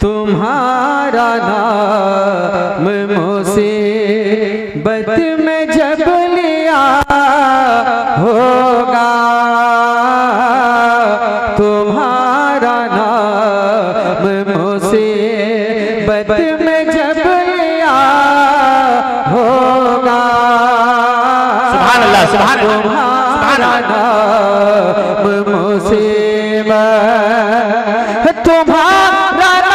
तुम्हारा नाम मुसीबत में जब लिया होगा, तुम्हारा नाम मुसीबत में जब लिया होगा। सुभान अल्लाह, सुभान अल्लाह, तुम्हारा नाम मुसीबत, तुम्हारा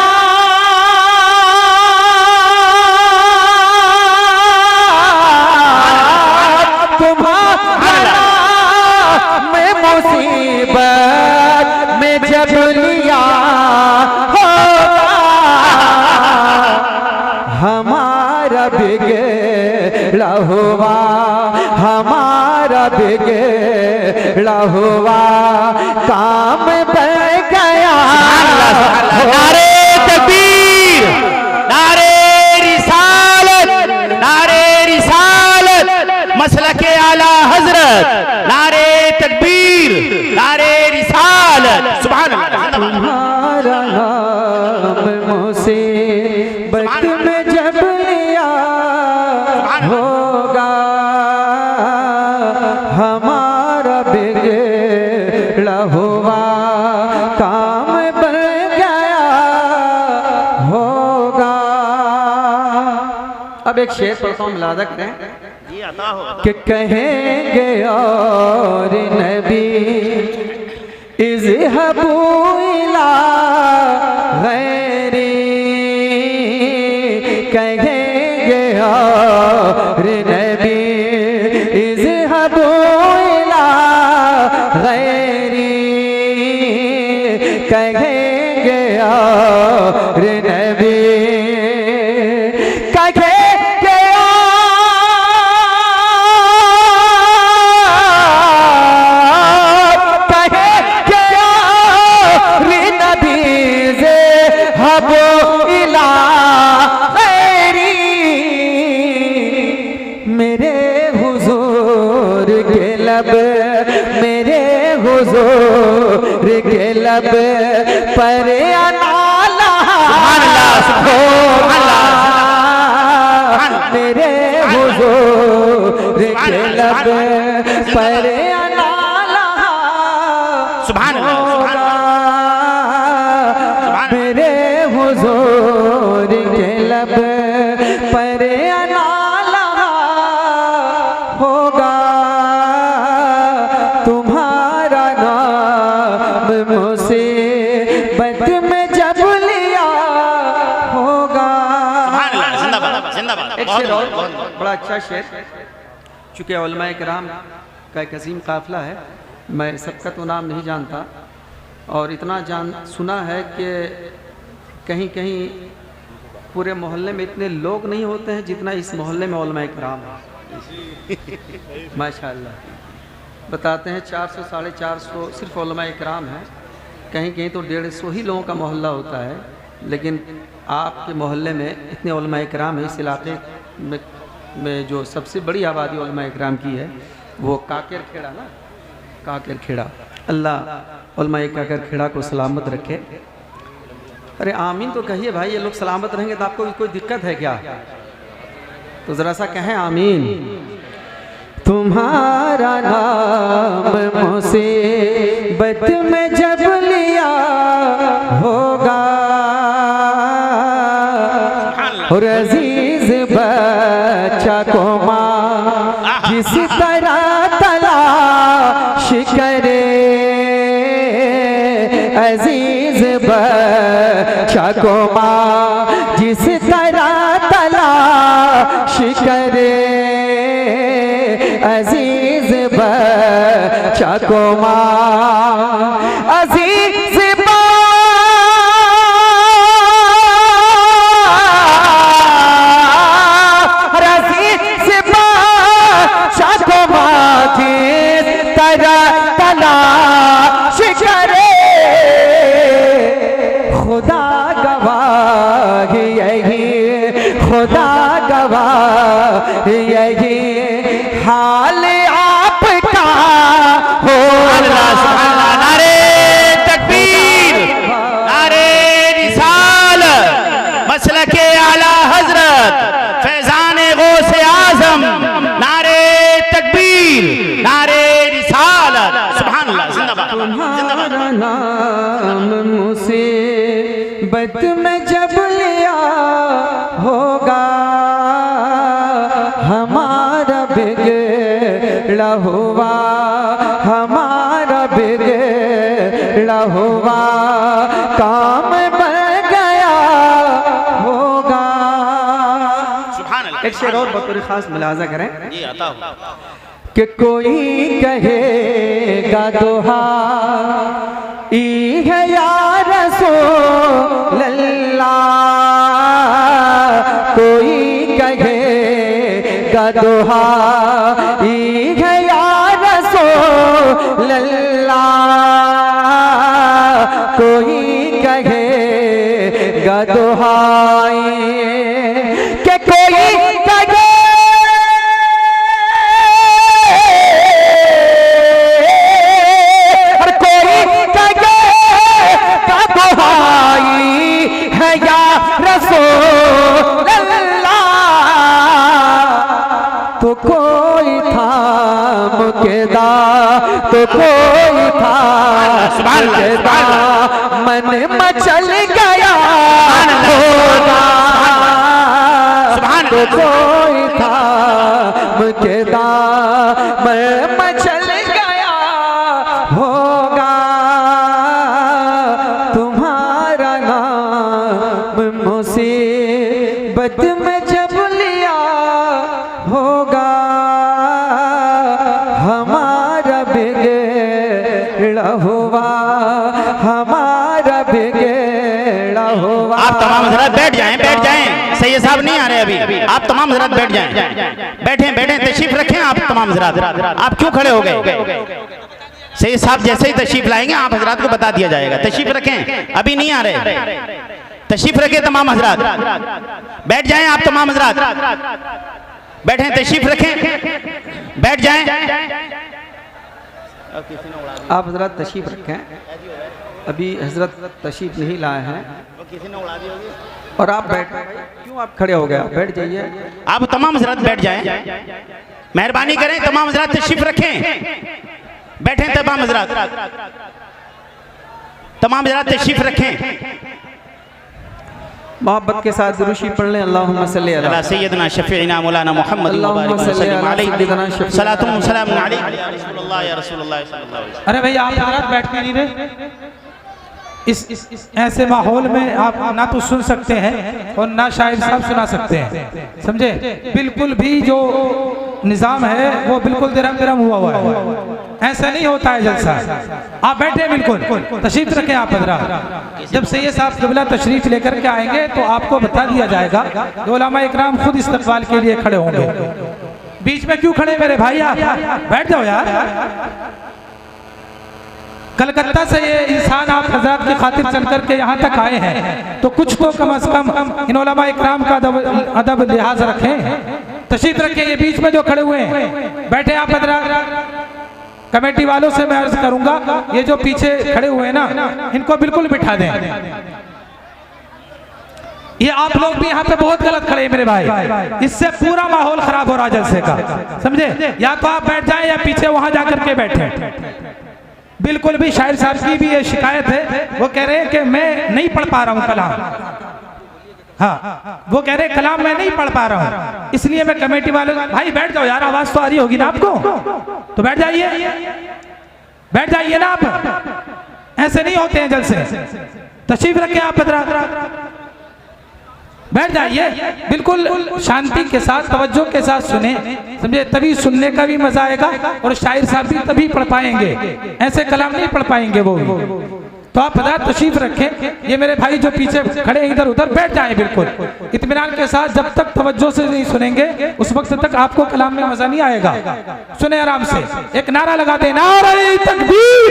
मुसीबत में जब लिया होगा, हमारा बिगड़ा हुआ, हमारा बिगड़ा हुआ काम बन गया। नारे तकबीर, नारे रिसालत, नारे रिसालत, मसलके आला हजरत, नारे तकबीर, नारे रिसालत। सुभान अल्लाह। तुम्हारा नाम मुसीबत में जब लिया होगा, हमारा बिगड़ा हुआ काम बन गया होगा। अब एक शेर पढ़ता हूँ, मुलाजा करें कि कहेंगे और नबी इज़हबू इला गैरी, कहेंगे और नबी इज़हबू इला गैरी, कहेंगे और नबी मेरे हुजूर के लब पर अनाला होगा, मेरे हुजूर के लब पर अनाला होगा, मेरे हुजूर के लब पर अनाला होगा। तुम्हारा नाम मुसीबत में जब लिया होगा। एक शेर और, बड़ा अच्छा शेर, चूँकि उलमाए किराम का एक अजीम काफिला है, मैं सबका तो नाम नहीं जानता, और इतना सुना है कि कहीं कहीं पूरे मोहल्ले में इतने लोग नहीं होते हैं जितना इस मोहल्ले में उलमाए किराम है। माशाअल्लाह। बताते हैं 400 साढ़े 400 सिर्फ उलमाए किराम हैं, कहीं कहीं तो 150 ही लोगों का मोहल्ला होता है, लेकिन आपके मोहल्ले में इतने उलमाए किराम हैं। इस इलाके में जो सबसे बड़ी आबादी उलमाए किराम की है वो काकर खेड़ा ना, काकर खेड़ा। अल्लाह उलमाए काकर खेड़ा को सलामत रखे। अरे आमीन तो कहिए भाई, ये लोग सलामत रहेंगे तो आपको कोई दिक्कत है क्या? तो ज़रा सा कहें आमीन। तुम्हारा नाम मुसीबत में जब लिया होगा, और अजीज बच्चा को माँ जिस तरह तलाश करे, अजीज बच्चा को माँ जिस तरह तलाश करे, अजीज बच्चा को माँ अजीज बच्चा को माँ जिस तरह तलाश करे, खुदा गवाह यही, खुदा गवाह यही हाल आपका हो। नारे तकबीर, नारे रिसालत, बद में जब लिया होगा हमारा बिगड़ा हुआ, हमारा बिगड़ा हुआ काम बन गया होगा। एक शेर और बतौर खास मुलाजा करें कि कोई कहेगा दोहा ई है या रसूल अल्लाह, कोई कहेगा दोहा ई है या रसूल अल्लाह, कोई कहेगा दोहाई कि कोई तो कोई था मुकेदा, तो कोई था मुकेदा, मन मचल गया होगा, तो कोई था मुकेदा, मन मचल गया होगा, तुम्हारा नाम मुसीबत में जब लिया होगा हमारा बिगड़ा हुआ, हमारा बिगड़ा हुआ। आप तमाम हज़रात बैठ जाएं, बैठ जाएं। सैयद साहब नहीं आ रहे अभी, आप तमाम हज़रात बैठ जाएं, बैठें बैठें, तशरीफ रखें। आप तमाम हज़रात, आप क्यों खड़े हो गए? सैयद साहब जैसे ही तशरीफ लाएंगे आप हज़रात को बता दिया जाएगा। तशरीफ रखें, अभी नहीं आ रहे, तशरीफ रखें तमाम हज़रात, बैठ जाएं। आप तमाम हज़रात बैठें, तशरीफ रखें, बैठ जाएं। आप हजरत तशरीफ रखें, अभी हजरत तशरीफ नहीं लाए हैं और आप बैठ, क्यों आप खड़े हो गए? आप बैठ जाइए। आप तमाम हजरत बैठ जाएं, मेहरबानी करें। तमाम हजरत तशरीफ रखें, बैठें। तमाम हजरत, तमाम हजरत तशरीफ रखें। मोहब्बत के साथ दुरूशी पढ़ लें। अल्लाहुम्मा सल्ली अला सय्यदना शफीना मौलाना मुहम्मद सलातुम सलाम अलैहि या रसूलुल्लाह या रसूलुल्लाह सल्लल्लाहु अलैहि वसल्लम। अरे भैया आप हजरात बैठ के नहीं रहे, इस ऐसे माहौल में आप ना तो सुन सकते हैं और ना शायद साहब सुना सकते हैं, समझे? बिल्कुल भी जो निज़ाम है वो बिल्कुल दरम दरम हुआ है, ऐसा नहीं होता है जलसा। आप बैठे, बिल्कुल तशरीफ रखें आप हज़रात। जब सैयद साहब क़िबला तशरीफ लेकर के आएंगे तो आपको बता दिया जाएगा कि उलमा इकराम खुद इस्तक़बाल के लिए खड़े होंगे। बीच में क्यों खड़े मेरे भाई? आप बैठ जाओ यार। कलकत्ता से ये इंसान आप हजरात की खातिर चल करके यहाँ तक आए हैं, तो कुछ तो कम से कम इन उलमा इकराम का अदब लिहाज रखें। तशरीफ रखें। ये बीच में जो खड़े हुए हैं बैठे आप हजरात। कमेटी वालों से मैं अर्ज करूंगा ये जो पीछे खड़े हुए हैं ना, इनको बिल्कुल बिठा दें। ये आप लोग भी यहाँ पे बहुत गलत खड़े हैं मेरे भाई, इससे पूरा माहौल खराब हो रहा है जलसे का, समझे? या तो आप बैठ जाएं या पीछे वहां जाकर के बैठे। बिल्कुल भी शायर साहब की भी ये शिकायत है, वो कह रहे हैं कि मैं नहीं पढ़ पा रहा हूँ कलाम। हाँ, वो कह रहे कलाम मैं नहीं पढ़ पा रहा हूँ, इसलिए मैं कमेटी वाले भाई बैठ जाओ यार, आवाज तो आ रही होगी ना आपको, तो बैठ जाइए, बैठ जाइए ना आप। ऐसे नहीं होते हैं जलसे। तशरीफ रखें आप बैठ जाइए, बिल्कुल शांति के साथ तवज्जो के साथ सुने, समझे? तभी सुनने का भी मजा आएगा और शायर साहब भी तभी पढ़ पाएंगे, ऐसे कलाम नहीं पढ़ पाएंगे वो। तो आप हज़रात तशरीफ रखें। ये मेरे भाई जो पीछे खड़े हैं इधर उधर बैठ जाएं बिल्कुल इत्मीनान के साथ। जब तक तवज्जो से नहीं सुनेंगे उस वक्त तक आपको कलाम में मजा नहीं आएगा। सुने आराम से, एक नारा लगा दे, नारे तकबीर,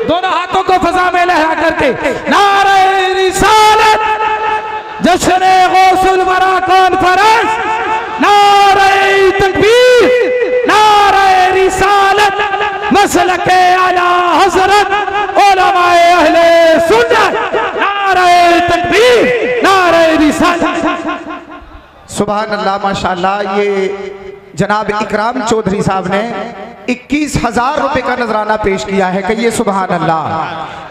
दोनों हाथों को फजा में लहरा करके, नारे रिसालत, जश्न गौसुल वरा कॉन्फ्रेंस, नारे तकबीर, नारे रिसालत, मसलके आला हज़रत उलमाए अहले सुन्नत, नारे तकबीर, नारे रिसालत। सुभान अल्लाह, माशाअल्लाह। ये जनाब इकराम चौधरी साहब ने 21,000 रुपए का नजराना पेश किया है। कहिए सुभान अल्लाह।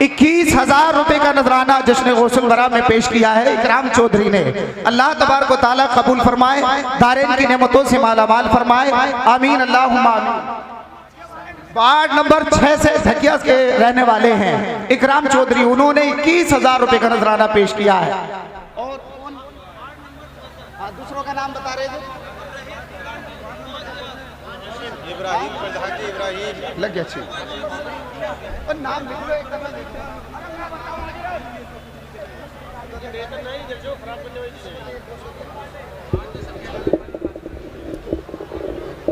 21,000 रुपए का नजराना जश्न गौसुल वरा में पेश किया है इकराम चौधरी ने। अल्लाह तबारक व तआला कबूल फरमाए, दारेन की नेमतों से मालामाल फरमाए, आमीन अल्लाहुम्मा आमीन। वार्ड नंबर 6 से धकिया के रहने वाले हैं इकराम चौधरी, उन्होंने 21,000 रुपए का नजराना पेश किया है। और दूसरों का नाम बता रहे थे, इब्राहिम लग गया। अच्छी नाम लिख लो एक दफा देखते हैं।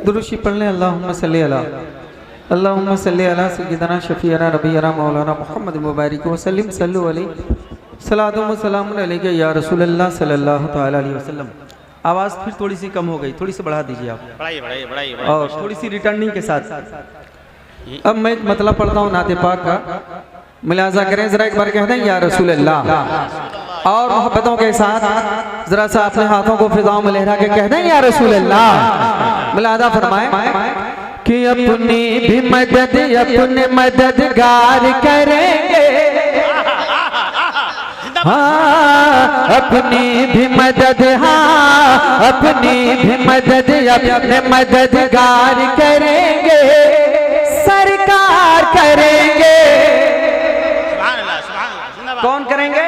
दुरूशी पढ़ लें। अल्लाहुम्मा सल्ली अला सय्यिदना शफीअना नबीना मौलाना मुहम्मद मुबारक वसल्लम सल्लु अलैहि सलातुम व सलामुन अलैका या रसूलल्लाह सल्लल्लाहु तआला अलैहि वसल्लम। आवाज़ फिर थोड़ी सी कम हो गई, थोड़ी सी बढ़ा दीजिए आप, बढ़ाइए और थोड़ी सी रिटर्निंग के साथ। अब मैं एक मतलब पढ़ता हूँ नाते पाक का, मुलाजा करें जरा, एक बार कह दें या रसूल अल्लाह, और मोहब्बतों के साथ जरा सा अपने हाथों को फिजाओं में लहरा के कह दें या रसूल अल्लाह। मुलाजा फरमाए कि अपनी भी मदद अपने मददगार करेंगे, हाँ अपनी भी मदद, हाँ अपनी भी मदद अपने मददगार करेंगे, सरकार करेंगे। कौन करेंगे?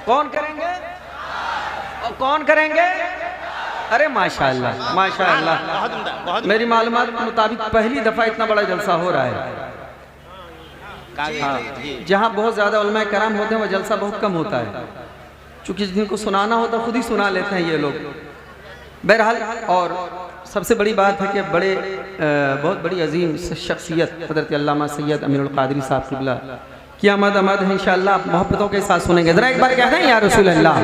कौन करेंगे? और कौन करेंगे? अरे माशाअल्लाह माशाअल्लाह, मेरी मालूमात के मुताबिक पहली दफा इतना बड़ा जलसा हो रहा है। हाँ, जहाँ बहुत ज़्यादा उलमा कराम होते हैं वह जलसा बहुत कम होता है, चूँकि जिनको सुनाना होता खुद ही सुना लेते हैं ये लोग। बहरहाल, और सबसे बड़ी बात है कि बहुत बड़ी अजीम शख्सियत हज़रत अल्लामा सैयद अमीरुल क़ादरी साहब क़िबला की आमद है इंशाअल्लाह, आप मोहब्बतों के साथ सुनेंगे। जरा एक बार कह दें या रसूल अल्लाह।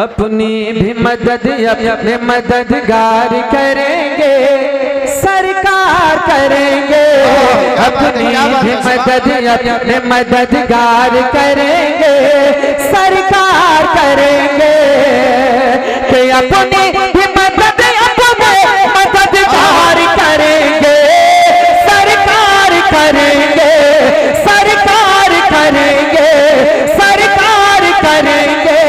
अपनी भी मदद अपने मददगार करेंगे, सरकार करेंगे, अपनी भी मदद अपने मददगार करेंगे, सरकार करेंगे, कि अपनी भी मदद अपने मददगार करेंगे, सरकार करेंगे, सरकार करेंगे, सरकार करेंगे।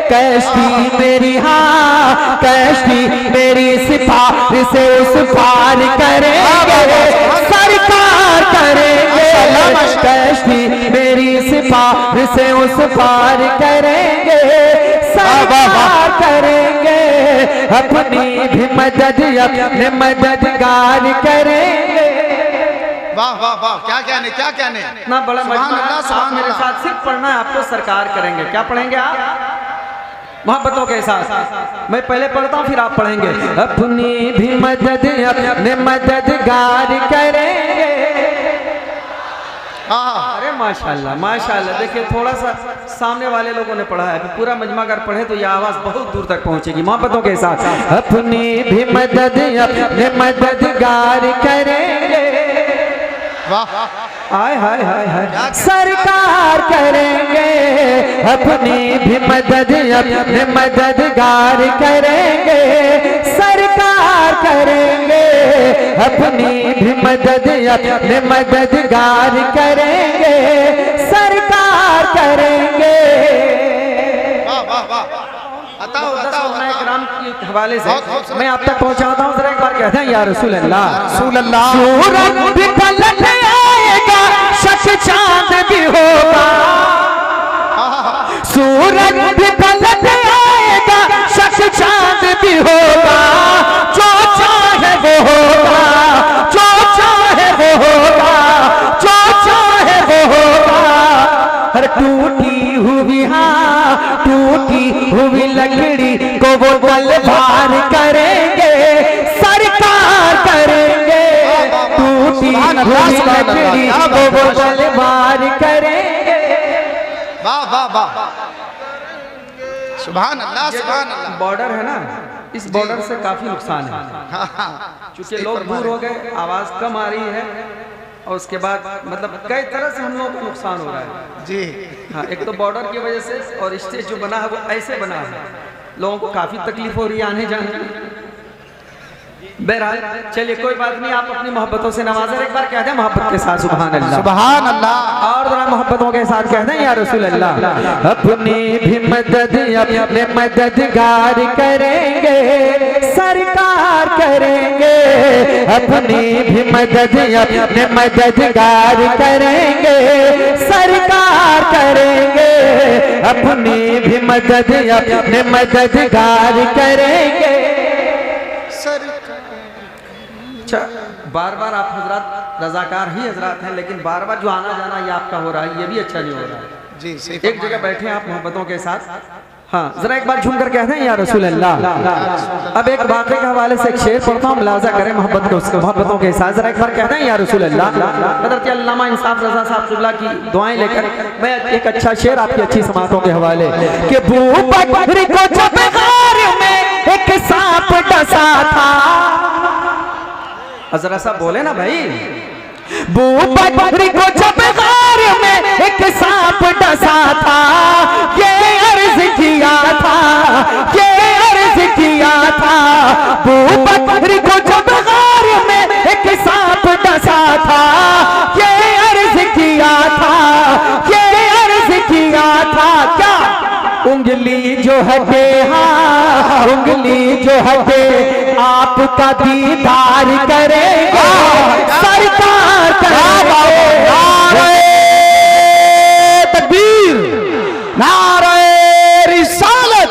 कश्ती मेरी, हाँ कश्ती मेरी सिपाही से उस पार करेंगे, सरकार करेंगे, कश्ती मेरी सिपाही से उस पार करेंगे, सरकार करेंगे, अपनी भी मदद अपने मददगार करेंगे। वाह वाह वाह, क्या कहने क्या कहने, इतना बड़ा मजमा। आप मेरे साथ सिर्फ पढ़ना है, आपको सरकार करेंगे। क्या पढ़ेंगे आप? मोहब्बतों के साथ। मैं पहले पढ़ता हूँ फिर आप पढ़ेंगे। अपनी भी मदद अपने मददगार करेंगे। अरे माशाल्लाह माशाल्लाह, देखिए थोड़ा सा सामने वाले लोगों ने पढ़ा है, पूरा मजमा अगर पढ़े तो यह आवाज़ बहुत दूर तक पहुँचेगी। मोहब्बतों के साथ। अपनी भी मदद अपने मददगार करेंगे, हाय हाय हाय हाय, सरकार करेंगे, अपनी भी मदद अपने मददगार करेंगे, सरकार करेंगे, अपनी भी मदद अपने मददगार करेंगे, सरकार करेंगे। कराम के हवाले से मैं आप तक पहुंचाता हूँ, जरा एक बार कहते हैं या रसूल अल्लाह। रसूल अल्लाह। सूरज भी पलट आएगा, शक चांद भी होगा, सूरज भी पलट आएगा, शक चांद भी होगा, जो चाहे वो होगा, जो चाहे वो होगा, जो चाहे वो होगा। हर टूटी हुई, हाँ टूटी हुई लकड़ी को वो तलवार करेंगे, सरकार करेंगे, टूटी हुई लकड़ी को वो तलवार करेंगे। वाह वाह वाह, सुभान अल्लाह सुभान अल्लाह। बॉर्डर है ना, इस बॉर्डर से काफी नुकसान है, क्योंकि लोग दूर हो गए, आवाज कम आ रही है, और उसके बाद मतलब कई तरह से हम लोगों को नुकसान हो रहा है जी। हाँ, एक तो बॉर्डर की वजह से, और स्टेज जो बना है वो ऐसे बना है, लोगों को काफी तकलीफ हो रही है आने जाने में। बहरहाल चलिए कोई बात नहीं, आप अपनी मोहब्बतों से नवाजें। एक बार कह दें मोहब्बत के साथ सुभान अल्लाह। सुभान अल्लाह। और जरा मोहब्बतों के साथ कह दें या रसूल अल्लाह। अपनी भी मदद अपने मददगार करेंगे, सरकार करेंगे। अपनी भी मदद अपने मददगार करेंगे, सरकार करेंगे। अपनी भी मदद अपने मददगार करेंगे। बार बार आप हजरात रजाकार ही हजरात हैं, लेकिन बार बार जो आना जाना ये आपका हो रहा है, ये भी अच्छा नहीं हो रहा है जी। एक जगह बैठे आप मोहब्बतों के साथ। हाँ जरा एक बार झूम कर कहते हैं या रसूल अल्लाह। अब एक वाक़े के हवाले से एक शेर पढ़ता हूँ, मुलाजा करें मोहब्बत को, उसके मोहब्बतों के साथ। जरा एक बार कहते हैं या रसूल अल्लाह। हज़रत अल्लामा इंसाफ रज़ा साहब शुक्ला की दुआएं लेकर मैं एक अच्छा शेर आपकी अच्छी समातों के हवाले कि बू बकरी को जब गार में एक सांप डसा था। जरा सा बोले ना भाई। बू बकरी को जब गार में एक सांप डसा था, ये अर्ज किया था, ये अर्ज किया था। बू बकरी को जब गार में एक सांप डसा था, ये अर्ज किया था, ये अर्ज किया था। क्या उंगली जो हटे, हाँ उंगली जो हटे आपका दीदार करेंगे, सरकार करेंगे। नारे तकबीर, नारे रिसालत,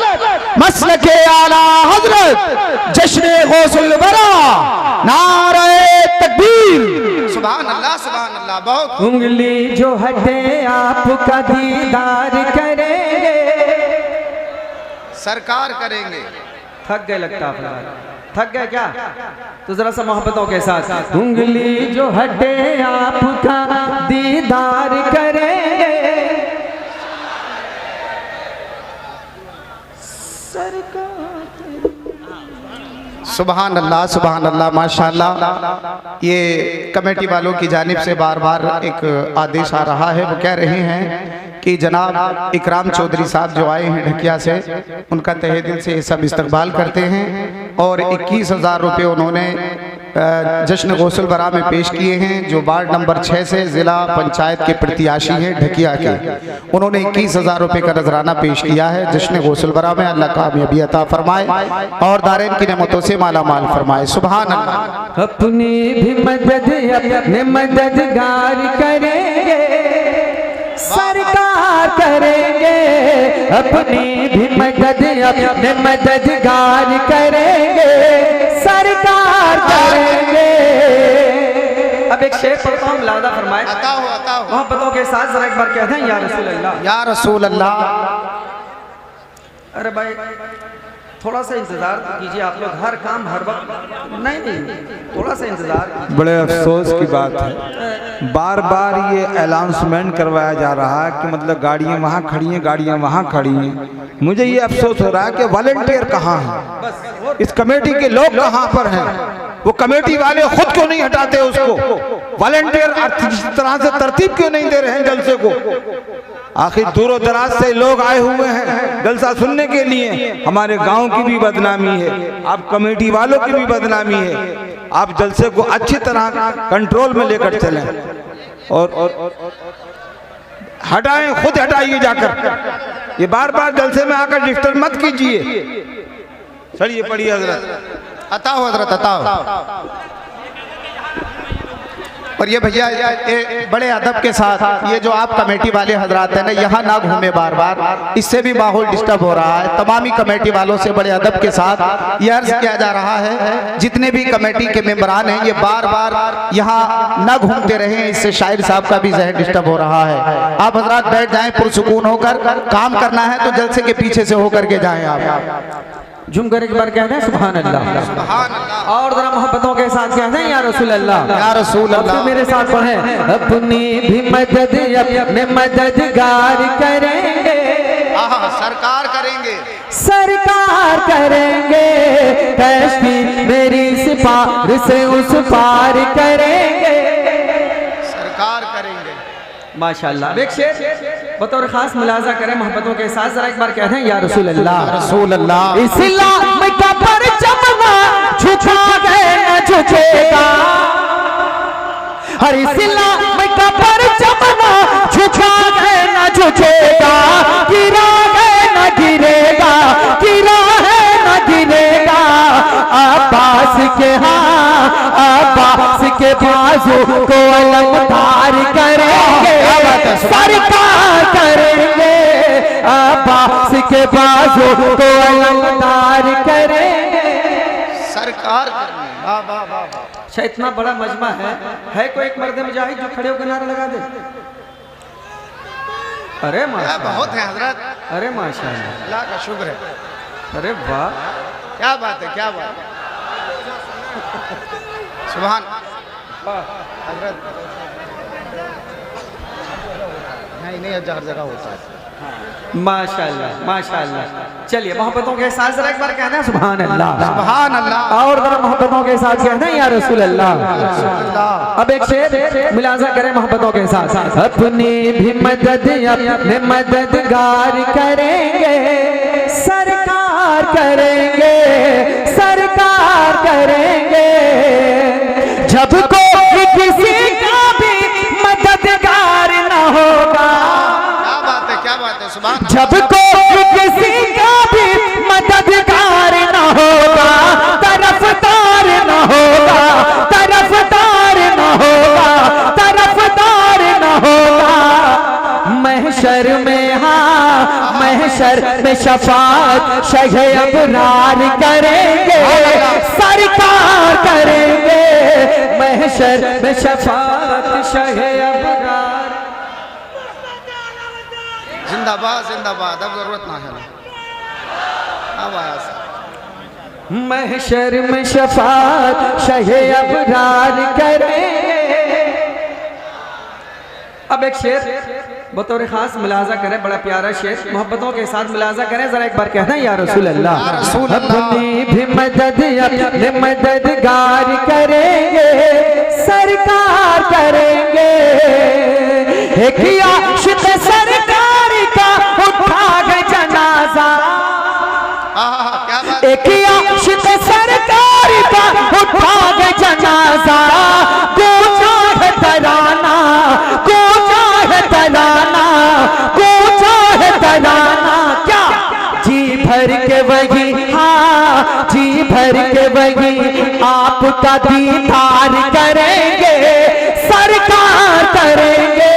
मसलके आला हजरत, जश्न गौसुल वरा, नारे तकबीर। सुभान अल्लाह, सुभान अल्लाह। बहुत उंगली जो हटे आपका दीदार करेंगे, सरकार करेंगे। थक गए लगता है, थक गए क्या? तो जरा सा मोहब्बतों के साथ। उंगली जो हटे आपका दीदार करेंगे, सुभान अल्लाह, सुभान अल्लाह, माशाअल्लाह। ये कमेटी वालों की जानिब से बार बार एक आदेश आ रहा है। वो कह रहे हैं कि जनाब इकराम चौधरी साहब जो आए हैं ढकिया से, उनका तहे दिल से ये सब इस्तकबाल करते हैं। और 21,000 रुपये उन्होंने जश्न गौसुल बरा में पेश किए हैं, जो वार्ड नंबर 6 से ज़िला पंचायत के प्रत्याशी हैं ढकिया के। उन्होंने 21,000 रुपये का नजराना पेश किया है जश्न गौसुल बरा में। अल्लाह कामयाबी अता फरमाए और दारैन की नेमतों से माला माल फरमाए। सुभान अल्लाह। अपनी भी मदद अपने मददगार करेंगे, सरकार करेंगे। अपनी भी मदद अपने मददगार करेंगे, सरकार करेंगे। अब एक शेर पढ़ता हूँ, मुलादा फरमाए मोहब्बतों के साथ। जरा एक बार कहते हैं या रसूल अल्लाह, या रसूल अल्लाह। अरे भाई थोड़ा सा इंतजार कीजिए आप लोग, हर काम हर वक्त नहीं, थोड़ा सा इंतजार कीजिए। बड़े अफसोस की बात है, बार बार ये अनाउंसमेंट करवाया जा रहा है कि मतलब गाड़ियाँ वहाँ खड़ी हैं, गाड़ियाँ वहाँ खड़ी हैं। मुझे ये अफसोस हो रहा है कि वॉलंटियर कहाँ हैं, इस कमेटी के लोग कहाँ पर हैं? वो कमेटी वाले खुद क्यों नहीं हटाते उसको? वॉलंटियर इस तरह से तरतीब क्यों नहीं दे रहे हैं जलसे को? आखिर दूरों दराज से लोग आए हुए हैं जलसा सुनने के लिए। हमारे गांव की भी बदनामी है, आप कमेटी वालों की भी बदनामी है। आप जलसे को अच्छी तरह कंट्रोल में लेकर चलें और हटाएं, खुद हटाइए जाकर। ये बार बार जलसे में आकर डिस्टर्ब मत कीजिए। चलिए पढ़िए हजरत। अता हो हजरत, अता हो। और ये भैया ये बड़े अदब के साथ ये जो आप कमेटी वाले हजरात हैं ना, यहाँ ना घूमे बार बार, इससे भी माहौल डिस्टर्ब हो रहा है। तमामी कमेटी वालों से बड़े अदब के साथ ये अर्ज किया जा रहा है, जितने भी कमेटी के मेंबरान हैं ये बार बार यहाँ ना घूमते रहे, इससे शायर साहब का भी जहन डिस्टर्ब हो रहा है। आप हजरात बैठ जाएं पुरसुकून होकर, काम करना है तो जलसे के पीछे से होकर के जाएं। आप झुम कर एक बार कहते हैं सुभान अल्लाह। और जरा मोहब्बतों के साथ कहते हैं या रसूल अल्लाह, या रसूल अल्लाह। मेरे साथ पढ़ें। अपनी भी मदद अपने मददगार करेंगे, सरकार करेंगे, सरकार करेंगे। कश्ती मेरी सिपार से उस पार करेंगे, सरकार करेंगे। माशाअल्लाह। एक शेर बतौर खास मुलाजा करें मोहब्बतों के साथ। जरा एक बार कहते हैं या रसूल अल्लाह, रसूल अल्लाह। इस्लाम का परचम झुका गए न झुकेगा, हर इस्लाम का परचम ना झुका गए न झुकेगा, गिरा गए न गिरेगा, गिरा है न गिरेगा। अब्बास के अब्बास के बाजू को अलमदार करेंगे, सरकार करेंगे, अब्बास के बाजू को अलमदार करेंगे, सरकार करनी। वाह वाह वाह वाह। अच्छा, इतना बड़ा मजमा है कोई एक मर्द मुजाहिद जो खड़े होकर नारा लगा दे? अरे माशाल्लाह, बहुत है हजरत, अरे माशाल्लाह, अल्लाह का शुक्र है। अरे वाह, क्या बात है, क्या बात है, सुभान हजरत। नहीं हर जगह होता है। माशाल्लाह माशाल्लाह। चलिए मोहब्बतों के साथ जरा एक बार कहना है सुभान अल्लाह, सुभान अल्लाह। और जरा मोहब्बतों के साथ कहना है या रसूल अल्लाह। अब एक शेर मिलाजा करें मोहब्बतों के साथ। अपनी भी मदद अपने मददगार करेंगे, सरकार करेंगे, सरकार करेंगे, जब कोई किसी का भी मददगार न होगा, क्या बात है, सुभान। जब कोई किसी का भी मददगार न होगा, तरफदार न होगा, तरफदार न होगा, तरफदार न होगा। महशर में महशर में शफाअत शहे अबरार करेंगे, सरकार करेंगे, महशर में शफाअत शहे अबरार। जिंदाबाद जिंदाबाद, अब जरूरत ना है, अब आया। महशर में शफाअत शहे अबरार करेंगे। अब एक शेर बतौर खास मुलाजा करें, बड़ा प्यारा शेर, मोहब्बतों के साथ मुलाजा करें, जरा एक बार कहना या रसूल अल्लाह। अपनी भी मदद अपने मददगार करेंगे, सरकार करेंगे, एक आशिक सरकार का उठा गए जनाजा, एक आशिक सरकार का उठा गए जनाजा, गूंजा है तराना, गूंजा है तराना, गूंजा है तराना। क्या जी भर के वही, हाँ जी भर के वही आपका दीदार करेंगे, सरकार करेंगे,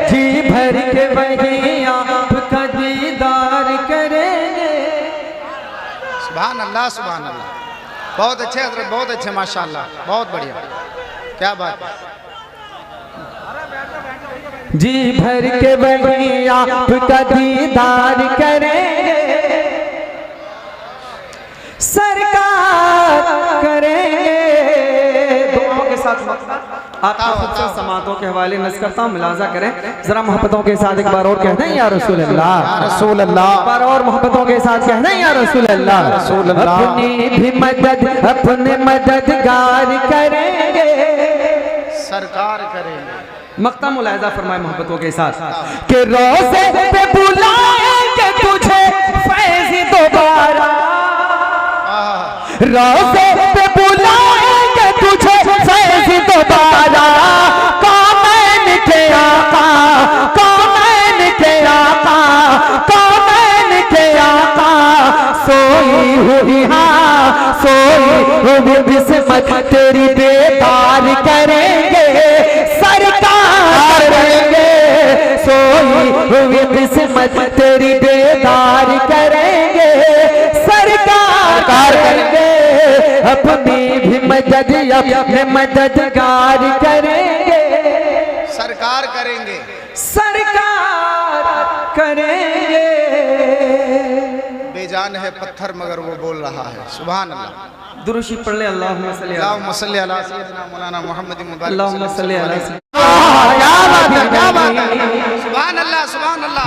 जी भर के वही आपका दीदार करेंगे। सुभान अल्लाह, सुभान अल्लाह। बहुत अच्छे हजरत, बहुत अच्छे, माशाल्लाह, बहुत बढ़िया, क्या बात है। जी भर के वही आपका दीदार करेंगे, सरकार करेंगे। दुआओं के साथ आपका खूबसूरत समातों के हवाले नज़र करता हूँ, मुलाजा करें जरा मोहब्बतों के साथ, एक बार और कहते हैं या रसूल अल्लाह, रसूल अल्लाह। एक बार और मोहब्बतों के साथ कहते हैं या रसूल अल्लाह, रसूल अल्लाह। अपनी भी मदद अपने मददगार करेंगे, सरकार करेंगे। मक्ता मुलाहिजा फरमाए मोहब्बतों के साथ कि रोज़े पे बुलाएंगे तुझे फैज़ दोबारा, रोज़े पे बुलाएंगे तुझे फैज़ दोबारा। कौनैन के आका, कौनैन के आका, कौनैन के आका, सोई हुई हाँ सोई हुई बिस्मत तेरी बेदार करेंगे, सरकार करेंगे, सोई हुई बिस्मत तेरी बेदार करेंगे, सरकार करेंगे। अपनी भी मदद अपने मददगार करेंगे, सरकार करेंगे, सरकार करेंगे। बेजान है पत्थर मगर वो बोल रहा है, सुभान अल्लाह। दुरूशी पढ़ ले, अल्लाहुम्मा सल्ली अला अल्लाहुम्मा सल्ली अला सय्यिदिना मौलाना मुहम्मद मुबारक, अल्लाहुम्मा सल्ली अला क्या बात है, क्या बात है, सुभान अल्लाह, सुभान अल्लाह,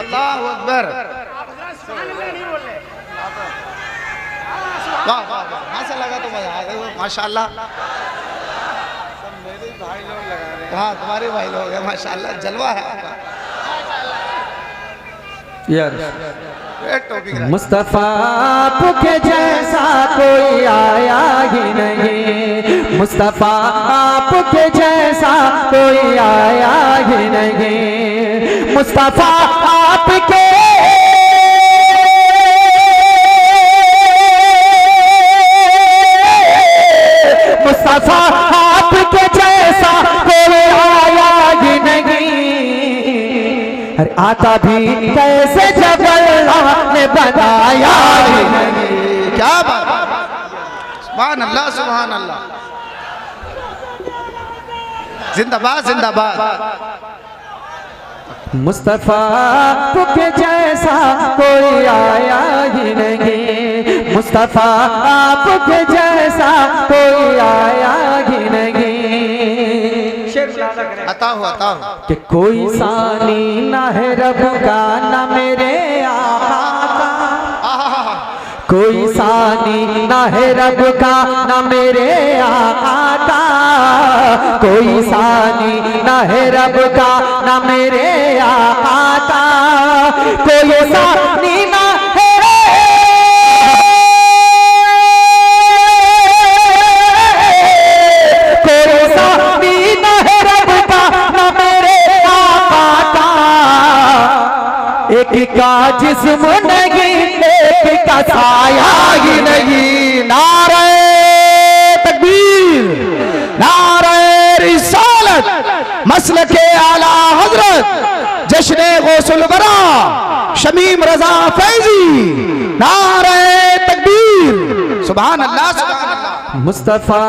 अल्लाहु अकबर, वाह वाह वाह, कहाँ से लगा तो मजा आया, माशाल्लाह। हाँ तुम्हारे भाई लोग हैं, माशाल्लाह, जलवा है आपका। यार मुस्तफा आपके जैसा कोई आया ही नहीं, मुस्तफा आपके जैसा कोई आया ही नहीं, मुस्तफा आपके मुस्तफा आपके जैसा कोई आया ही नहीं। अरे आता भी कैसे जब अल्लाह ने बताया ही नहीं। क्या बात, सुभान अल्लाह सुभान अल्लाह, जिंदाबाद जिंदाबाद। मुस्तफा आपके जैसा कोई आया ही नहीं, मुस्तफा आपके जैसा कोई आया ही नहीं। अता हो कि कोई सानी ना है रब का ना मेरे आका का, कोई सानी ना है रब का ना मेरे आका का, कोई सानी ना है रब का ना मेरे आका का, कोई सानी ना है कोई सानी ना है रब का ना मेरे आका का। एक का जिस्म नहीं एक का साया ही नहीं। नारे तकबीर, नारे रिसालत, मसलके आला हजरत जश्ने गौसुल बरा शमीम रजा फैजी, नारे तकबीर, सुभान अल्लाह सुभान अल्लाह। मुस्तफा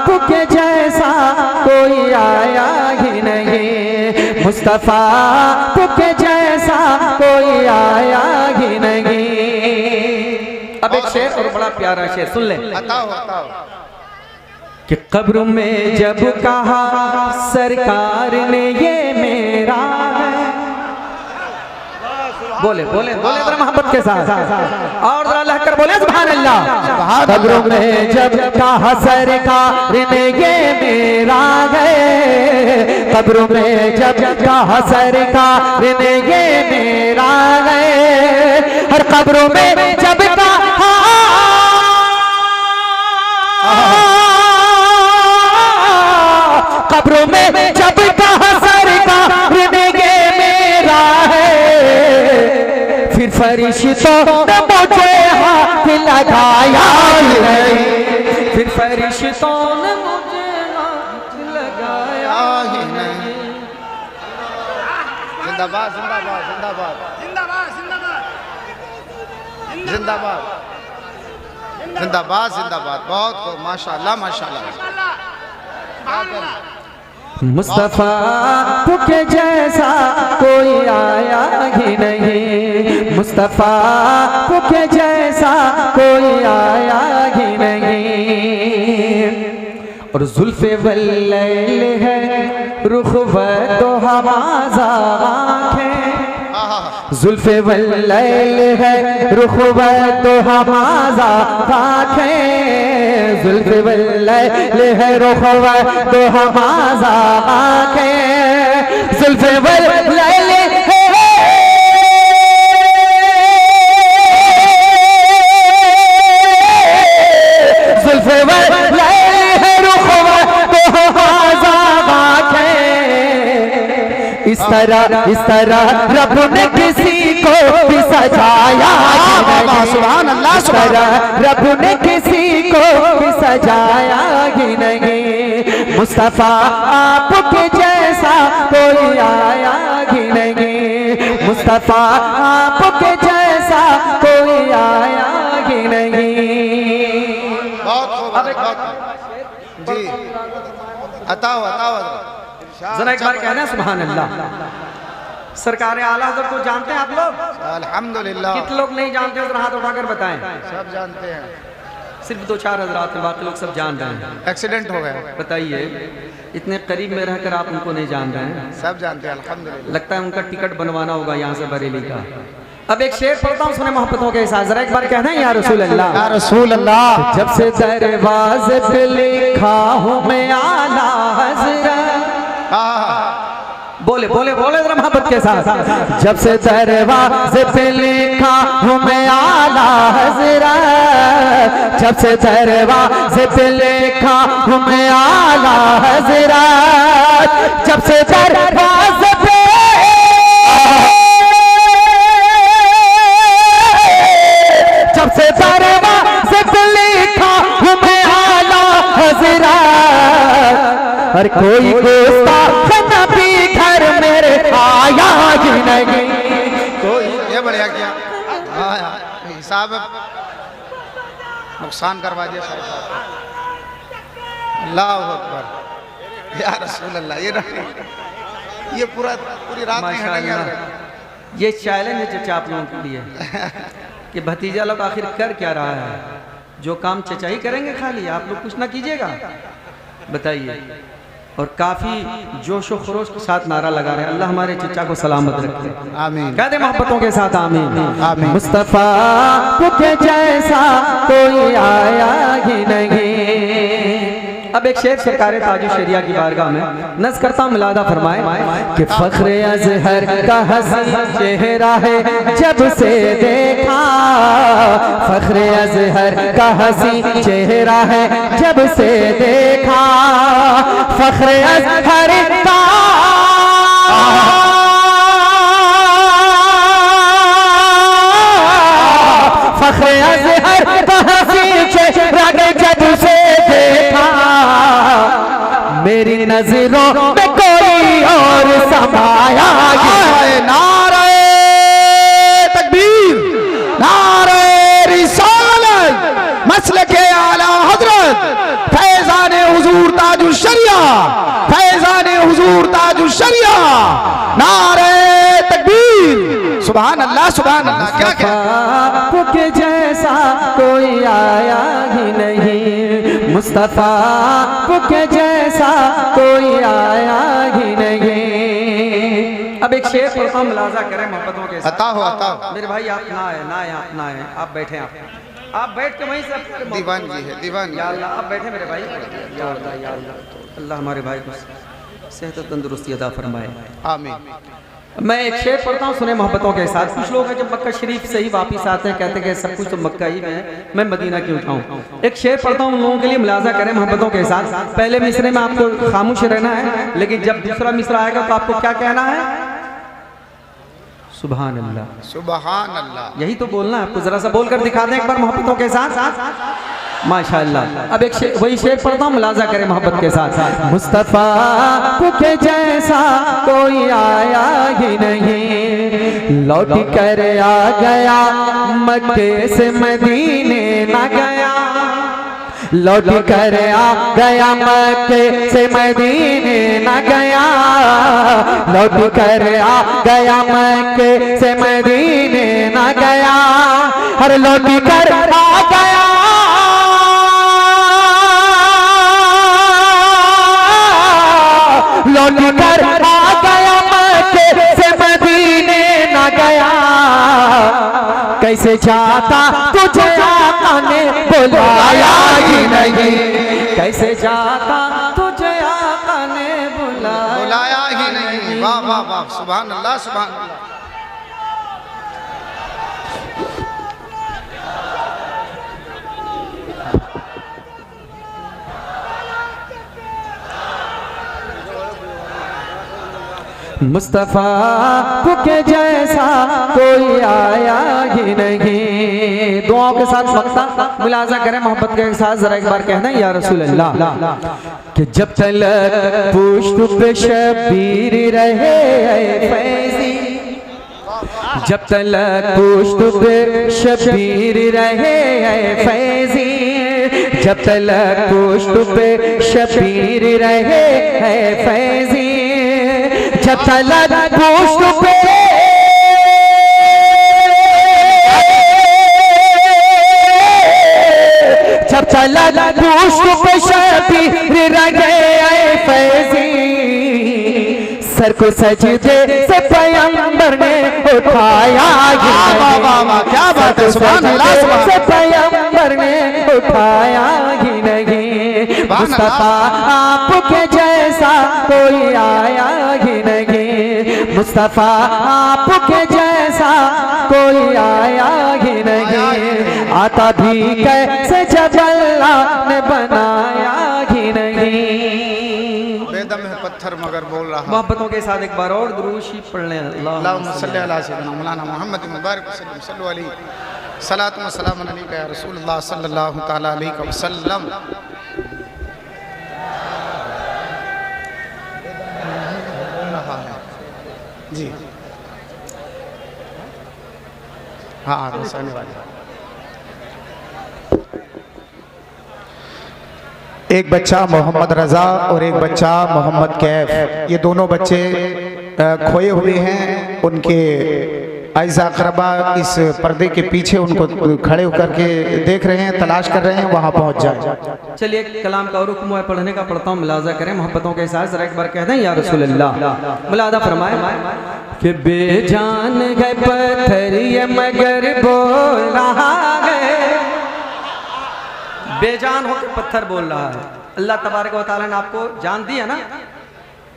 के जैसा कोई आया ही नहीं, मुस्तफा के जैसा कोई आया ही नहीं। अब एक शेर और बड़ा प्यारा शेर सुन ले। बताओ कि कब्र में जब कहा सरकार ने ये मेरा है, बोले बोले बोले बोले मोहब्बत के साथ और जरा लहकर बोले सुभान अल्लाह। कब्र में जब कहा सरकार ने ये मेरा है, कब्र में जब कहा सरकार ने ये मेरा है, हर कब्र में जब कहा कब्रों में जब कहा सरकार ने ये मेरा है, फिर फरिश्तों ने मुझे हाथ लगाया ही नहीं, फिर फरिश्तों ने मुझे हाथ लगाया ही नहीं। जिंदाबाद जिंदाबाद जिंदाबाद जिंदाबाद जिंदाबाद जिंदाबाद। बहुत खूब, माशाल्लाह माशाल्लाह। मुस्तफा के जैसा कोई आया ही नहीं, मुस्तफा के जैसा कोई आया ही नहीं। और जुल्फे वल्लैल है रुख व तो हमाज़ा आँखें, जुल्फे वल्लैल है रुख व तो हमाज़ा आँखें, जुल्फे वल्लैल है रुख व तो हमाज़ा आँखें, जुल्फे वल्लैल है जुल्फे वल्लैल है रुख व तो हमाज़ा आँखें। इस तरह रब ने किसी को भी सजाया नहीं, सुभान अल्लाह, इस तरह रब ने किसी को भी सजाया ही नहीं। मुस्तफा आपके जैसा कोई आया ही नहीं, मुस्तफा आपके जैसा कोई आया ही नहीं। बहुत खूब जी, अताओ जरा एक बार कहना सुभान अल्लाह। सरकार आला हज़रत को जानते हैं आप लोग? अल्हम्दुलिल्लाह। कितने लोग नहीं जानते हो? जरा हाथ उठाकर बताएं। सब जानते हैं, सिर्फ 2-4 हज़रात हैं, बाकी लोग सब जान रहे हैं। एक्सीडेंट हो गया। बताइए, इतने करीब में रहकर आप उनको नहीं जान रहे हैं? सब जानते हैं अल्हम्दुलिल्लाह। लगता है उनका टिकट बनवाना होगा यहाँ से बरेली का। अब एक शेर पढ़ता हूँ, सुने मोहब्बतों के साथ, जरा एक बार कहना है या रसूल अल्लाह, या रसूल अल्लाह। जब से दरवाज़े पे लिखा हूँ मैं आला हज़रत, बोले बोले बोले जरा मोहब्बत के साथ। जब से दरवाज़े पे लिखा हूँ मैं आला हज़रत, जब से दरवाज़े पे लिखा हूँ मैं आला हज़रत, जब से दरवाज़े पे जब से दरवाज़े पे लिखा हूँ मैं आला हज़रत, हर कोई गुस्ताख नबी घर मेरे आया ही नहीं। ये बढ़िया किया। हाँ यार, हिसाब नुकसान करवा दिया सारे साहब। अल्लाह अकबर या रसूल अल्लाह। ये पूरी रात नहीं हटेंगे। ये चैलेंज है चचा आप लोगों के लिए कि भतीजा लोग आखिर कर क्या रहा है। जो काम चचा ही करेंगे खाली, आप लोग कुछ ना कीजिएगा, बताइए। और काफी जोश व खरोश के साथ नारा लगा रहे हैं। अल्लाह हमारे चचा को सलामत रखे, आमीन। कह दे मोहब्बतों के साथ आमीन आमीन। मुस्तफा के जैसा कोई आया ही नहीं। अब एक शेर सरकार ताजु शरिया की बारगाह में नज़ करता मिलादा फरमाए कि फख्र अज़हर का हसीन चेहरा है जब से देखा, फख्र अज़हर का हसीन चेहरा है जब से देखा, फख्र अज़हर का फख्र अज़हर का हसीन चेहरा जब से देखा, मेरी नजरों में कोई और समाया। नारे तकबीर, नारे रिसालत, मसलके आला हजरत, फैज़ान हुजूर ताजुल शरिया, फैज़ान हुजूर ताजुल शरिया, नारे तकबीर। सुभान अल्लाह सुभान अल्लाह। क्या क्या के जैसा कोई आया ही नहीं, मुस्तफा के जैसा कोई आया ही नहीं। अब एक शेर पर हम मुलाजा करें मोहब्बतों के साथ। अता हो मेरे भाई आप ना आए, ना आए, आप ना आए, आप बैठे, आप बैठ के वहीं से दीवानगी है, दीवानगी। या अल्लाह आप बैठे मेरे भाई। या अल्लाह, या अल्लाह, अल्लाह हमारे भाई को सेहत और तंदुरुस्ती अता फरमाए, आमीन। मैं एक शेर पढ़ता हूँ, सुने मोहब्बतों के साथ। कुछ लोग हैं जब मक्का शरीफ से ही वापस आते हैं कहते हैं सब कुछ तो मक्का ही में है, मैं मदीना क्यों जाऊँ। एक शेर पढ़ता हूँ, उन लोगों के लिए मुलाजा करें मोहब्बतों के साथ। पहले मिसरे में आपको खामोश रहना है, लेकिन जब दूसरा मिसरा आएगा तो आपको क्या कहना है? सुभान अल्लाह, सुभान अल्लाह। यही तो बोलना है आपको। जरा सा बोलकर दिखा दें एक बार मोहब्बतों के साथ। माशाअल्लाह। अब एक वही शेर पढ़ता हूँ, मुलाजा करें मोहब्बत के साथ। मुस्तफा के जैसा कोई आया ही नहीं, लौट कर आ गया मक्के से मदीने न गया, लौट कर आ गया मक्के से मदीने न गया, लौट कर आ गया मक्के से मदीने न गया, हर लौट कर आ गया लौट कर आ गया मक्के से मदीने न गया, कैसे जाता तुझे आका ने बुलाया ही नहीं, कैसे जाता तुझे आका ने बुलाया ही नहीं। वाह वाह वाह, सुभान अल्लाह सुभान अल्लाह। मुस्तफा के जैसा कोई आया ही नहीं। दुआओं के साथ वक्ता मुलाजा करें मोहब्बत के साथ। जरा एक बार कहना या रसूल अल्लाह कि जब तलक पुश्त पे शबीर रहे फैज़ी, जब तलक पुश्त पे शबीर रहे फैज़ी, जब तलक पुश्त पे शबीर रहे फैज़ी, जब तलक पुश्त पे जब तलक पुश्त पे शबीर रहे फैज़ी, सर को सजदे से पैगंबर ने उठाया, क्या बात है, सुभान अल्लाह सुभान से पैगंबर ने उठाया ही नहीं। मुस्तफा आपके जैसा कोई आया ही नहीं। मुस्तफा आपके जैसा कोई आया ही नहीं, आता भी कैसे जब अल्लाह ने बनाया ही नहीं। बेदम है पत्थर मगर बोल रहा। मोहब्बतों के साथ एक बार और दुरूद शरीफ पढ़ लें। अल्लाहुम्मा सल्ली अला सय्यिदना मौलाना मुहम्मद मुबारक वसल्लम सल्लु अलैहि सलातु व सलाम अलैका या रसूलुल्लाह सल्लल्लाहु तआला अलैहि वसल्लम। जी हाँ आने वाले। एक बच्चा मोहम्मद रज़ा और एक बच्चा मोहम्मद कैफ, ये दोनों बच्चे खोए हुए हैं। उनके आइज़ा अक़रबा इस पर्दे के पीछे उनको खड़े होकर के देख रहे हैं, तलाश कर रहे हैं, वहाँ पहुँच जाए। चलिए कलाम का और हुक्म है पढ़ने का, पढ़ता हूँ, मुलाजा करें मोहब्बतों के साथ। जरा एक बार कह दें या रसूल अल्लाह। मुलाजा फरमाए कि बेजान है पत्थर ये मगर बोल रहा है। बेजान होकर पत्थर बोल रहा है। अल्लाह तबारक व तआला ने आपको जान दी है ना?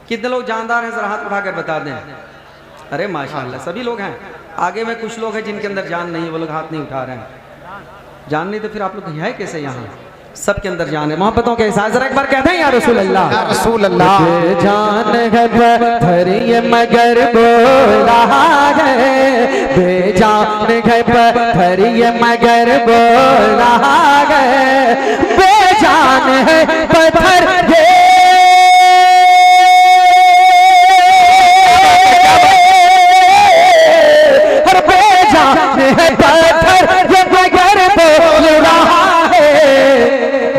कितने लोग जानदार हैं, जरा हाथ उठाकर बता दें। अरे माशाअल्लाह सभी लोग हैं। आगे में कुछ लोग हैं जिनके अंदर जान नहीं, वो लोग हाथ नहीं उठा रहे हैं। जान नहीं तो फिर आप लोग है कैसे यहाँ? सबके अंदर जान है। मोहब्बतों के हिसाब से एक बार कहते हैं या रसूल अल्लाह। या रसूल अल्लाह। बेजान है पत्थर ये मगर बोल रहा है, बेजान है पत्थर ये मगर बोल रहा है, बेजान है पत्थर ये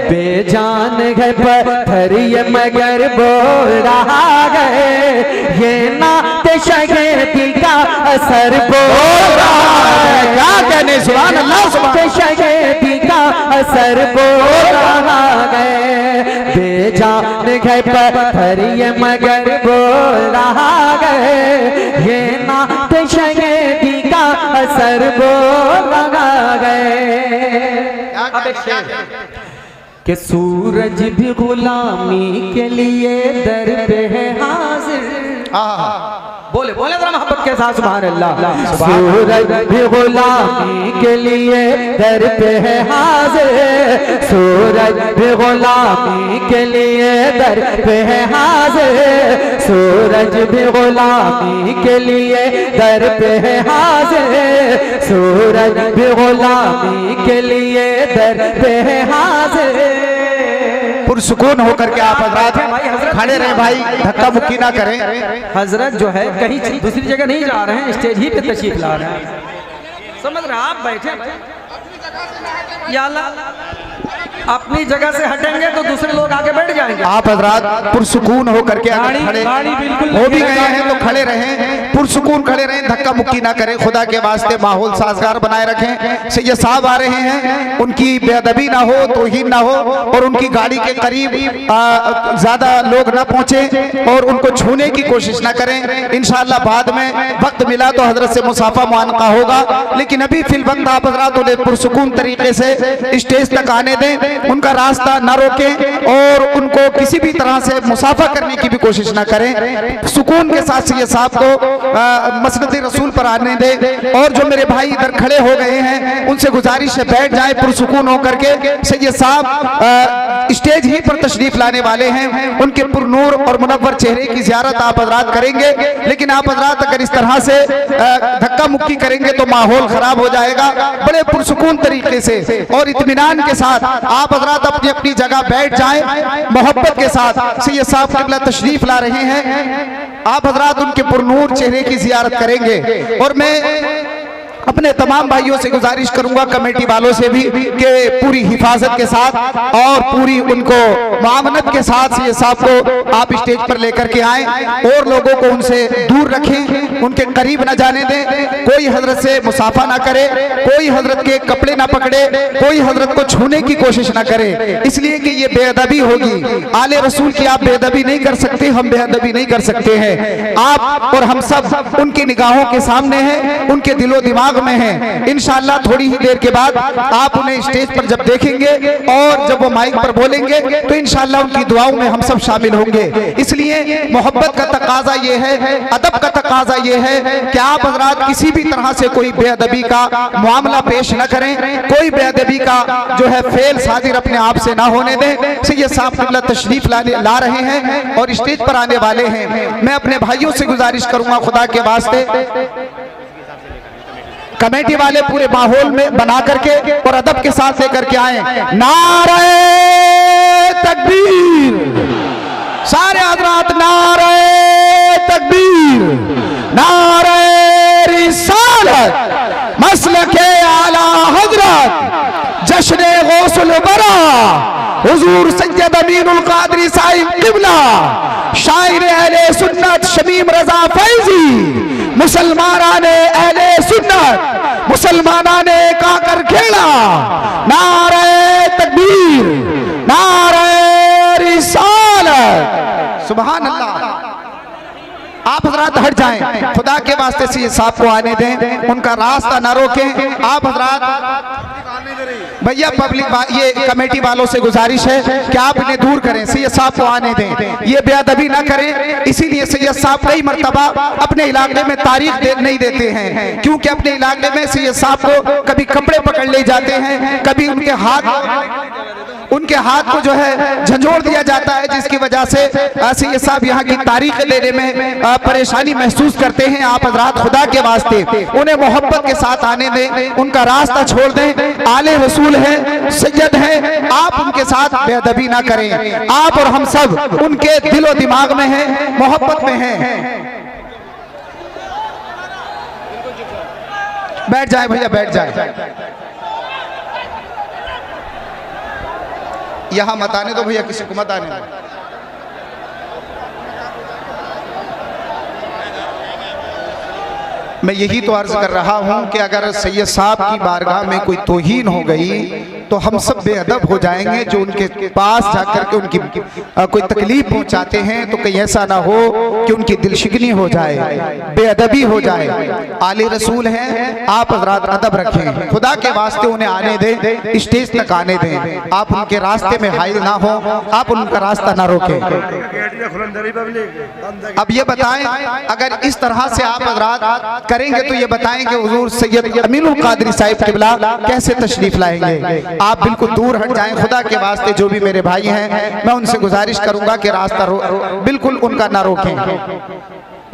बेजान है पत्थर ये मगर बोल रहा है, ये नात शगेदी का असर बोल रहा है। क्या कहने सुभान अल्लाह, सुभान शगेदी का असर बोल रहा है। बेजान है पत्थर ये मगर बोल रहा है, ये नात शगेदी का असर बोल रहा है। अब एक शेर कि सूरज भी गुलामी के लिए दर पे है हाजिर। बोले बोले जरा मोहब्बत के साथ सुभान अल्लाह। सूरज भी गुलामी के लिए दर पे है हाजिर, सूरज भी गुलामी के लिए दर पे है हाजिर, सूरज भी गुलामी के लिए दर पे है हाजिर, सूरज भी गुलामी के लिए दर पे है हाजिर। पुरसुकून होकर के आप हजरत खड़े रहे भाई, धक्का मुक्की ना करें। हजरत जो है कहीं दूसरी जगह नहीं जा रहे हैं, स्टेज ही पे तशरीफ ला रहे हैं। समझ रहे आप बैठे या अल्लाह अपनी जगह से हटेंगे तो दूसरे लोग आगे बैठ जाएंगे। आप हजरत पुरसुकून होकर के अगर खड़े हो भी गए हैं तो खड़े रहें, पुरसुकून खड़े रहें, धक्का मुक्की ना करें। खुदा के वास्ते माहौल साजगार बनाए रखें। सैयद साहब आ रहे हैं, उनकी बेअदबी ना हो, तौहीन ना हो, और उनकी गाड़ी के करीब ज्यादा लोग ना पहुंचे और उनको छूने की कोशिश ना करें। इंशाअल्लाह बाद में वक्त मिला तो हजरत से मुसाफा मुआनका होगा, लेकिन अभी फिलवक्त आप हजरत उन्हें पुरसुकून तरीके से स्टेज तक आने दें, उनका रास्ता ना रोकें और उनको किसी भी तरह से मुसाफा करने की भी कोशिश ना करें। सुकून के साथ सैयद साहब को मसनद रसूल पर आने दें। और जो मेरे भाई इधर खड़े हो गए हैं उनसे गुजारिश है बैठ जाए पुरसुकून होकर के। सैयद साहब स्टेज ही पर तशरीफ लाने वाले हैं, उनके पुरनूर और मुनव्वर चेहरे की ज़ियारत आप हजरात करेंगे, लेकिन आप हजरात अगर इस तरह से धक्का मुक्की करेंगे तो माहौल खराब हो जाएगा। बड़े पुरसुकून तरीके से और इत्मीनान के साथ आप हजरात अपनी अपनी जगह बैठ जाएं, मोहब्बत के साथ। सैयद साहब क़िबला तशरीफ ला रहे हैं, आप हजरात उनके पुरनूर चेहरे की ज़ियारत करेंगे। और मैं अपने तमाम भाइयों से गुजारिश करूंगा, कमेटी वालों से भी, कि पूरी हिफाजत के साथ और पूरी उनको मामनत के साथ ये साहब को आप स्टेज पर लेकर के आएं और लोगों को उनसे दूर रखें, उनके करीब न जाने दें। कोई हजरत से मुसाफा ना करे, कोई हजरत के कपड़े ना पकड़े, कोई हजरत को छूने की कोशिश ना करे, इसलिए कि ये बेअदबी होगी। आले रसूल की आप बेअदबी नहीं कर सकते, हम बेअदबी नहीं कर सकते हैं। आप और हम सब उनकी निगाहों के सामने हैं, उनके दिलो दिमाग में हैं। इंशाअल्लाह थोड़ी ही देर के बाद आप उन्हें स्टेज पर जब देखेंगे और जब वो माइक पर बोलेंगे तो इंशाअल्लाह उनकी दुआओं में हम सब शामिल होंगे। इसलिए मोहब्बत का तकाजा ये है, अदब का तकाजा ये है कि आप हजरात किसी भी तरह से कोई बेअदबी का मामला पेश न करें, कोई बेअदबी का जो है फेल साजिर अपने आप से ना होने दें। सैयद साहब क़िबला तशरीफ ला रहे हैं और स्टेज पर आने वाले हैं। मैं अपने भाइयों से गुजारिश करूंगा खुदा के वास्ते, कमेटी वाले पूरे माहौल में बना करके और अदब के साथ लेकर के आए। नारे तकबीर, सारे हजरात नारे तकबीर, नारे रिसालत, मसलके आला हजरत, जश्न गौसुल बरा, हुजूर सैयद अमीनुल कादरी साहिब क़िबला, शायर अहले सुन्नत शमीम रजा फैजी, मुसलमानाने अहले सुन्नत, मुसलमानाने काकर खेड़ा, नारे तकबीर, नारे रिसालत, सुभान अल्लाह। आप हजरात हट जाएं, खुदा के वास्ते से साहब को आने दें, उनका रास्ता ना रोकें। आप हजरात भैया पब्लिक ये कमेटी वालों से गुजारिश है कि आप इन्हें दूर करें, सैयद साहब को आने दें, ये बेअदबी ना करें। इसीलिए सैयद साहब कई मर्तबा अपने इलाके में तारीख नहीं देते हैं, क्योंकि अपने इलाके में सैयद साहब को कभी कपड़े पकड़ ले जाते हैं, कभी उनके हाथ को जो है झंझोड़ दिया जाता है, जिसकी वजह से सैयद साहब यहाँ की तारीख लेने में परेशानी महसूस करते हैं। आप हजरात खुदा के वास्ते उन्हें मोहब्बत के साथ आने दें, उनका रास्ता छोड़ दें। आले रसूल हैं, सैयद हैं, आप उनके साथ बेअदबी ना करें। आप और हम सब उनके दिलो दिमाग में हैं, मोहब्बत में हैं। बैठ जाए भैया, बैठ जाए, यहां मत आने दो भैया, किसी को मत आने दो। मैं यही तो अर्ज कर रहा हूं कि अगर सैयद साहब की बारगाह में कोई तौहीन हो गई तो हम सब बेअदब हो जाएंगे। जो उनके पास जाकर के उनकी कोई तकलीफ पहुंचाते हैं तो कहीं ऐसा ना हो कि उनकी दिलशिकनी हो जाए, बेअदबी हो जाए। आले रसूल हैं, आप हजरात अदब रखें, खुदा के वास्ते उन्हें आने दें, स्टेज तक आने दें। आप उनके रास्ते में हाइल ना हो, आप उनका रास्ता ना रोकें। अब ये बताएं, अगर इस तरह से आप हजरात करेंगे तो ये बताएं कि हुजूर सैयद अमीनुल कादरी साहिब क़िबला कैसे तशरीफ लाएंगे। आप बिल्कुल दूर हट जाएं, खुदा के वास्ते। जो भी मेरे भाई हैं, मैं उनसे गुजारिश करूंगा कि रास्ता बिल्कुल उनका ना रोकें।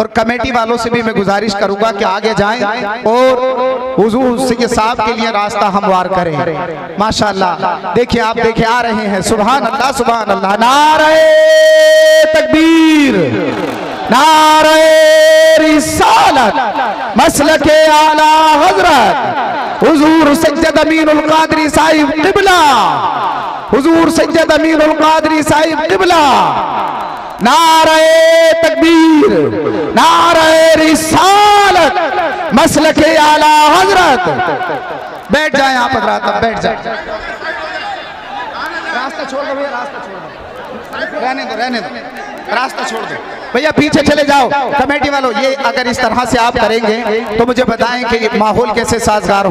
और कमेटी वालों से भी मैं गुजारिश करूंगा कि आगे जाएं और हुजूर सैयद साहब के लिए रास्ता हमवार करें। माशाअल्लाह, देखिए आप देखिए आ रहे हैं। सुभान अल्लाह, सुभान अल्लाह। नारे तकबीर, नारे रिसालत, मसलके आला हजरत, हुजूर सैयद अमीनुल कादरी साहिब क़िबला, हुजूर सैयद अमीनुल कादरी साहिब क़िबला, नारे तकबीर, नारे रिसालत, मसलके आला हजरत। बैठ जाएं आप हजरात, अब बैठ जाएं। रास्ता छोड़ दो भैया, रास्ता छोड़ दो, रहने दो, रहने दो, रास्ता छोड़ दो भैया, पीछे चले जाओ। कमेटी वालों, ये अगर इस तरह से आप करेंगे तो मुझे बताएं कि माहौल कैसे साजगार हो।